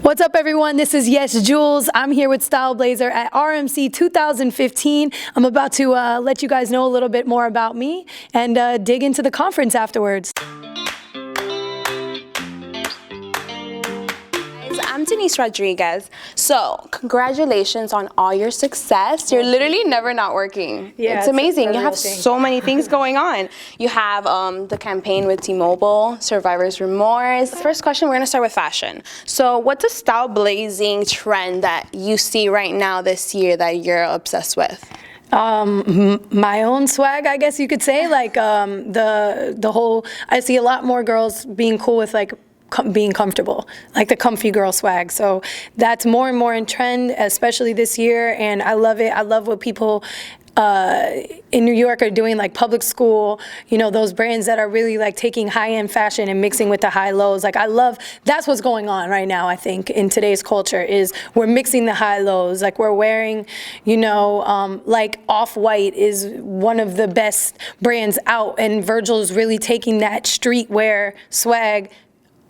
What's up, everyone? This is Yesjulz. I'm here with StyleBlazer at RMC 2015. I'm about to let you guys know a little bit more about me and dig into the conference afterwards. I'm Denise Rodriguez. So, congratulations on all your success. You're literally never not working. Yeah, it's amazing. You have thing. so many things going on. You have the campaign with T-Mobile, Survivor's Remorse. First question, we're gonna start with fashion. So, what's a style blazing trend that you see right now this year that you're obsessed with? My own swag, I guess you could say. Like the whole, I see a lot more girls being cool with like being comfortable, like the comfy girl swag. So that's more and more in trend, especially this year, and I love it. I love what people in New York are doing, like public school, you know, those brands that are really like taking high-end fashion and mixing with the high lows. Like I love, that's what's going on right now, I think, in today's culture, is we're mixing the high lows. Like we're wearing, you know, like Off-White is one of the best brands out, and Virgil's really taking that streetwear swag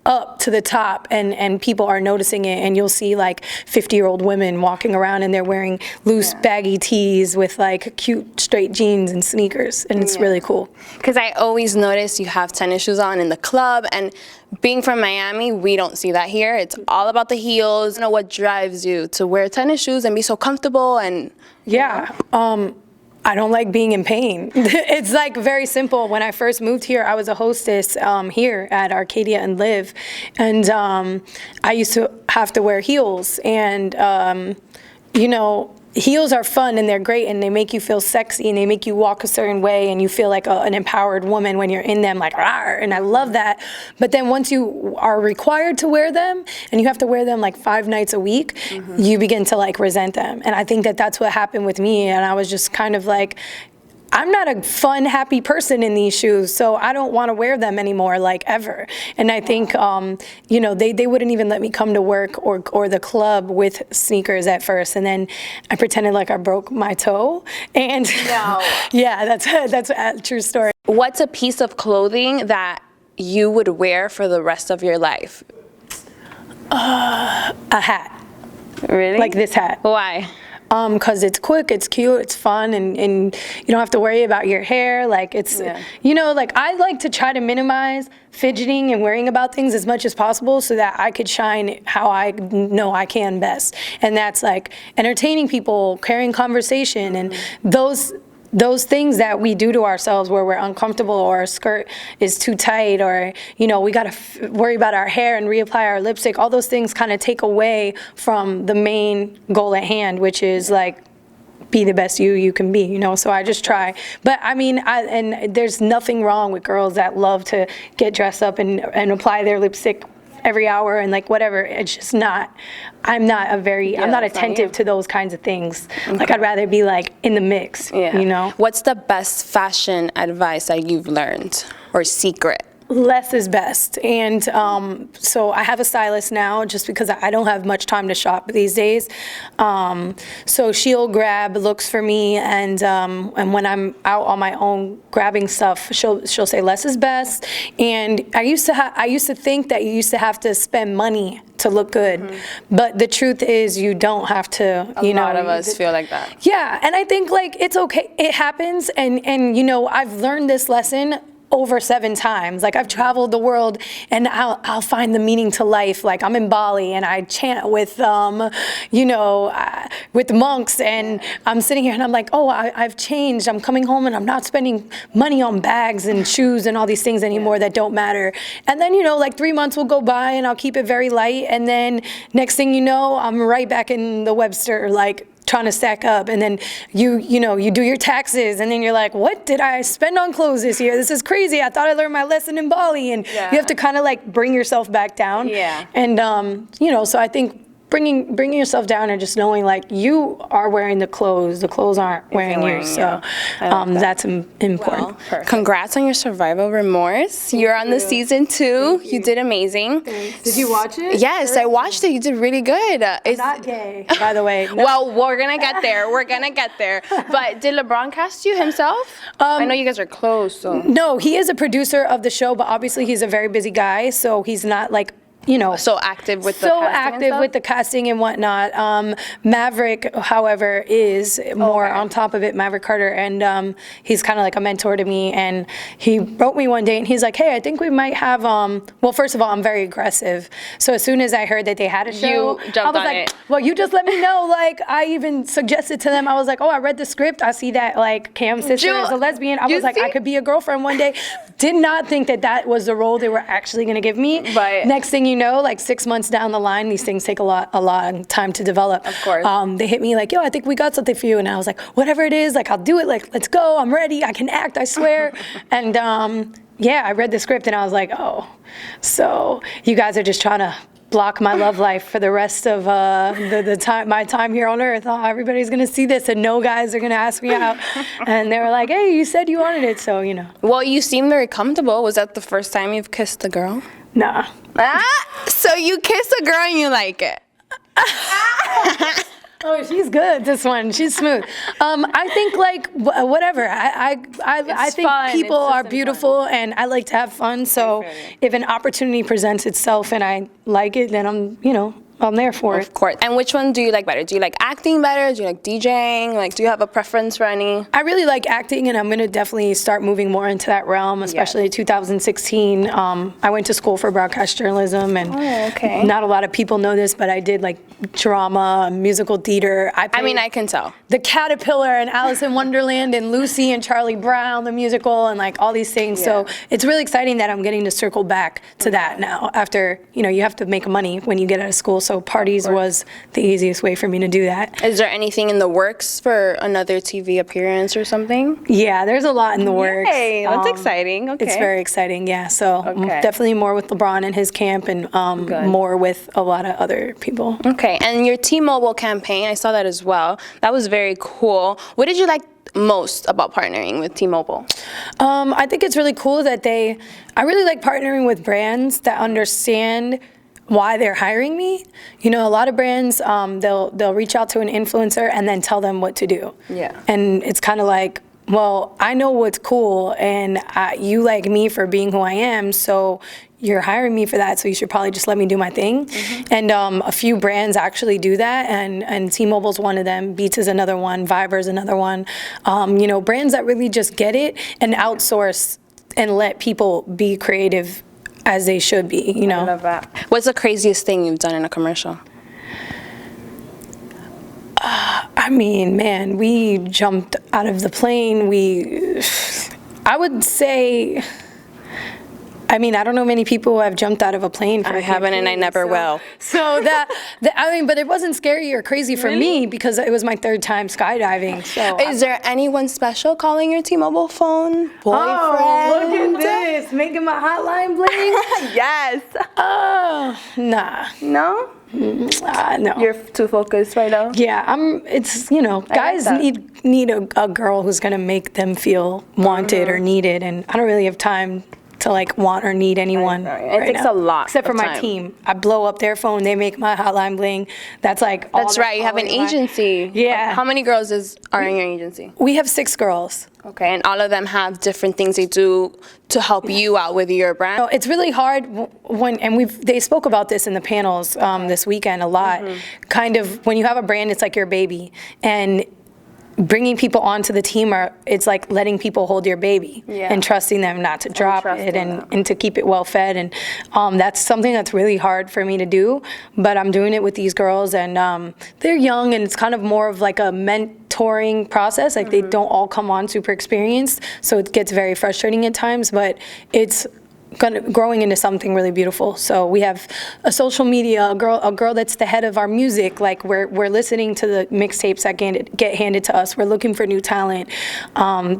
up to the top, and people are noticing it, and you'll see like 50-year-old women walking around and they're wearing loose baggy tees with like cute straight jeans and sneakers, and it's really cool. Because I always notice you have tennis shoes on in the club, and being from Miami, we don't see that here. It's all about the heels. You know, what drives you to wear tennis shoes and be so comfortable? And I don't like being in pain. It's like very simple. When I first moved here, I was a hostess here at Arcadia and Live, and I used to have to wear heels, and you know, heels are fun and they're great and they make you feel sexy and they make you walk a certain way and you feel like an empowered woman when you're in them, like rawr, and I love that. But then once you are required to wear them and you have to wear them like 5 nights a week, you begin to like resent them. And I think that that's what happened with me, and I was just kind of like, I'm not a fun, happy person in these shoes, so I don't want to wear them anymore, like ever. And I think, you know, they wouldn't even let me come to work or the club with sneakers at first, and then I pretended like I broke my toe, and yeah, that's a true story. What's a piece of clothing that you would wear for the rest of your life? A hat. Really? Like this hat. Why? Because it's quick, it's cute, it's fun, and you don't have to worry about your hair. Like it's, you know, like I like to try to minimize fidgeting and worrying about things as much as possible so that I could shine how I know I can best. And that's like entertaining people, carrying conversation, and those things that we do to ourselves where we're uncomfortable, or our skirt is too tight, or, you know, we got to worry about our hair and reapply our lipstick. All those things kind of take away from the main goal at hand, which is like, be the best you can be, you know. So I just try. But I mean, and there's nothing wrong with girls that love to get dressed up and apply their lipstick every hour and like whatever. It's just not, I'm not attentive to those kinds of things. Like I'd rather be like in the mix, you know. What's the best fashion advice that you've learned, or secret? Less is best. And so I have a stylist now just because I don't have much time to shop these days. So she'll grab looks for me, and when I'm out on my own grabbing stuff, she'll say less is best. And I used to think that you used to have to spend money to look good, but the truth is you don't have to. A lot of us feel like that. Yeah, and I think like it's okay. It happens, and you know, I've learned this lesson over 7 times. Like I've traveled the world, and I'll find the meaning to life. Like I'm in Bali and I chant with you know, with monks, and I'm sitting here and I'm like, oh, I've changed. I'm coming home and I'm not spending money on bags and shoes and all these things anymore that don't matter. And then, you know, like 3 months will go by and I'll keep it very light, and then next thing you know, I'm right back in the Webster, like trying to stack up, and then you know, you do your taxes, and then you're like, what did I spend on clothes this year? This is crazy. I thought I learned my lesson in Bali, and you have to kind of like bring yourself back down. And you know, so I think bringing yourself down and just knowing like you are wearing the clothes aren't wearing you. So that's important. Well, congrats on your Survival Remorse. You're on the season 2. You did amazing. Thanks. Did you watch it? Yes, I watched it. You did really good. I'm not gay, by the way. No. Well, we're gonna get there. We're gonna get there. But did LeBron cast you himself? I know you guys are close. So no, he is a producer of the show, but obviously he's a very busy guy, so he's not like so active with the so casting active and stuff? with the casting and whatnot. Maverick, however, is more on top of it, Maverick Carter, and he's kind of like a mentor to me. And he wrote me one day, and he's like, "Hey, I think we might have." Well, first of all, I'm very aggressive, so as soon as I heard that they had a show, jumped I was on like, it. "Well, you just let me know." Like, I even suggested to them, I was like, "Oh, I read the script. I see that like Cam's sister is a lesbian." I was like, "I could be a girlfriend one day." Did not think that that was the role they were actually going to give me. Right. Next thing you know, like 6 months down the line, these things take a long time to develop. Of course. They hit me like, "Yo, I think we got something for you," and I was like, "Whatever it is, like I'll do it. Like let's go. I'm ready. I can act. I swear." And yeah, I read the script and I was like, "Oh, so you guys are just trying to block my love life for the rest of my time here on Earth. Oh, everybody's gonna see this, and no guys are gonna ask me out." And they were like, "Hey, you said you wanted it, so you know." Well, you seem very comfortable. Was that the first time you've kissed a girl? Nah. So you kissed a girl and you like it? Oh, she's good. This one, she's smooth. I think like whatever. I think fun. people It's are just beautiful, and I like to have fun. So if an opportunity presents itself and I like it, then I'm there for it. Of course. And which one do you like better? Do you like acting better? Do you like DJing? Like, do you have a preference for any? I really like acting, and I'm going to definitely start moving more into that realm, especially 2016. I went to school for broadcast journalism, and not a lot of people know this, but I did like drama, musical theater. I mean, I can tell. The Caterpillar and Alice in Wonderland and Lucy and Charlie Brown, the musical, and like all these things. So it's really exciting that I'm getting to circle back to that now after, you have to make money when you get out of school. So parties was the easiest way for me to do that. Is there anything in the works for another TV appearance or something? Yeah, there's a lot in the works. Hey, that's exciting. Okay. It's very exciting, yeah. So definitely more with LeBron and his camp, and more with a lot of other people. Okay, and your T-Mobile campaign, I saw that as well. That was very cool. What did you like most about partnering with T-Mobile? I think it's really cool that I really like partnering with brands that understand why they're hiring me. A lot of brands, they'll reach out to an influencer and then tell them what to do. Yeah. And it's kind of like, well, I know what's cool, and you like me for being who I am, so you're hiring me for that, so you should probably just let me do my thing. And a few brands actually do that, and T-Mobile's one of them, Beats is another one, Viber's another one. Brands that really just get it and outsource and let people be creative as they should be, I love that. What's the craziest thing you've done in a commercial? I mean, man, we jumped out of the plane. I would say, I don't know many people who have jumped out of a plane. I haven't, and I never will. So but it wasn't scary or crazy for me because it was my third time skydiving. So is there anyone special calling your T-Mobile phone? Boyfriend? Oh, look at this, making my hotline bling. Yes. Oh, nah. No? No. You're too focused right now? Yeah, guys need a girl who's gonna make them feel wanted or needed, and I don't really have time to like want or need anyone. It takes a lot. Except for my team. I blow up their phone, they make my hotline bling. That's like all. That's right, you have an agency. Yeah. How many girls are in your agency? We have 6 girls. Okay, and all of them have different things they do to help you out with your brand? It's really hard they spoke about this in the panels this weekend a lot. Kind of, when you have a brand, it's like your baby. And bringing people onto the team, it's like letting people hold your baby and trusting them not to drop it and to keep it well fed. And that's something that's really hard for me to do, but I'm doing it with these girls, and they're young, and it's kind of more of like a mentoring process. Like they don't all come on super experienced, so it gets very frustrating at times, but it's growing into something really beautiful. So we have a social media, a girl that's the head of our music. Like we're listening to the mixtapes that get handed to us. We're looking for new talent.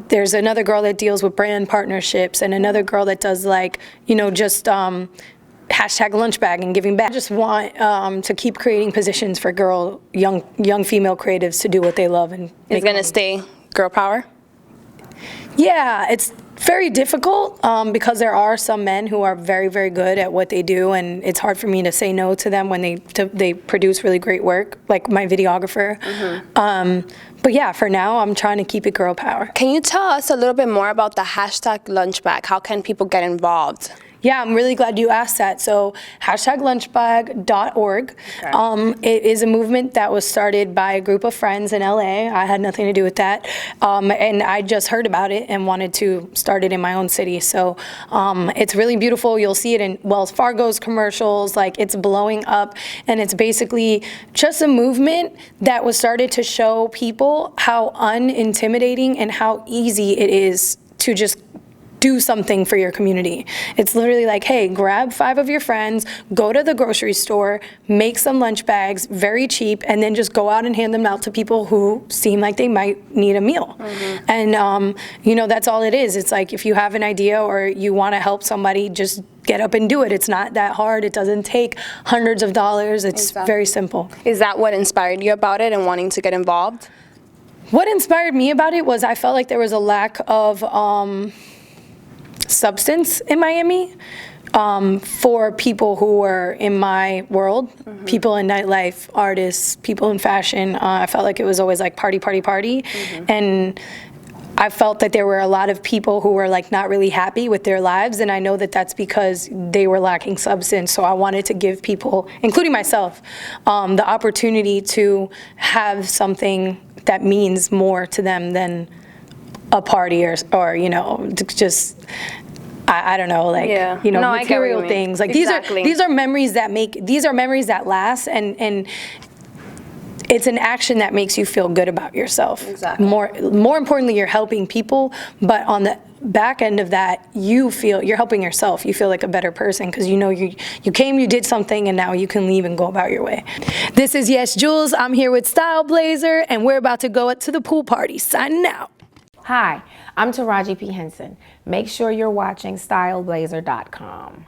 There's another girl that deals with brand partnerships, and another girl that does just hashtag lunch bag and giving back. I just want to keep creating positions for young female creatives to do what they love. And it's gonna stay girl power? Yeah, it's very difficult because there are some men who are very, very good at what they do, and it's hard for me to say no to them when they produce really great work, like my videographer. But yeah, for now, I'm trying to keep it girl power. Can you tell us a little bit more about the hashtag lunch bag? How can people get involved? Yeah, I'm really glad you asked that. So #lunchbag.org. It is a movement that was started by a group of friends in LA. I had nothing to do with that. And I just heard about it and wanted to start it in my own city. So it's really beautiful. You'll see it in Wells Fargo's commercials. Like, it's blowing up. And it's basically just a movement that was started to show people how unintimidating and how easy it is to just do something for your community. It's literally like, hey, grab 5 of your friends, go to the grocery store, make some lunch bags, very cheap, and then just go out and hand them out to people who seem like they might need a meal. And, you know, that's all it is. It's like, if you have an idea or you want to help somebody, just get up and do it. It's not that hard. It doesn't take hundreds of dollars. It's very simple. Is that what inspired you about it and wanting to get involved? What inspired me about it was I felt like there was a lack of substance in Miami for people who were in my world, people in nightlife, artists, people in fashion. I felt like it was always like party, party, party. And I felt that there were a lot of people who were like not really happy with their lives, and I know that that's because they were lacking substance. So I wanted to give people, including myself, the opportunity to have something that means more to them than a party or you know, just I don't know, like, you know, material things. Like, these are memories that last, and it's an action that makes you feel good about yourself. More importantly, you're helping people, but on the back end of that, you're helping yourself. You feel like a better person because you know you came, you did something, and now you can leave and go about your way. This is Yesjulz. I'm here with StyleBlazer, and we're about to go to the pool party. Signing out. Hi, I'm Taraji P. Henson. Make sure you're watching StyleBlazer.com.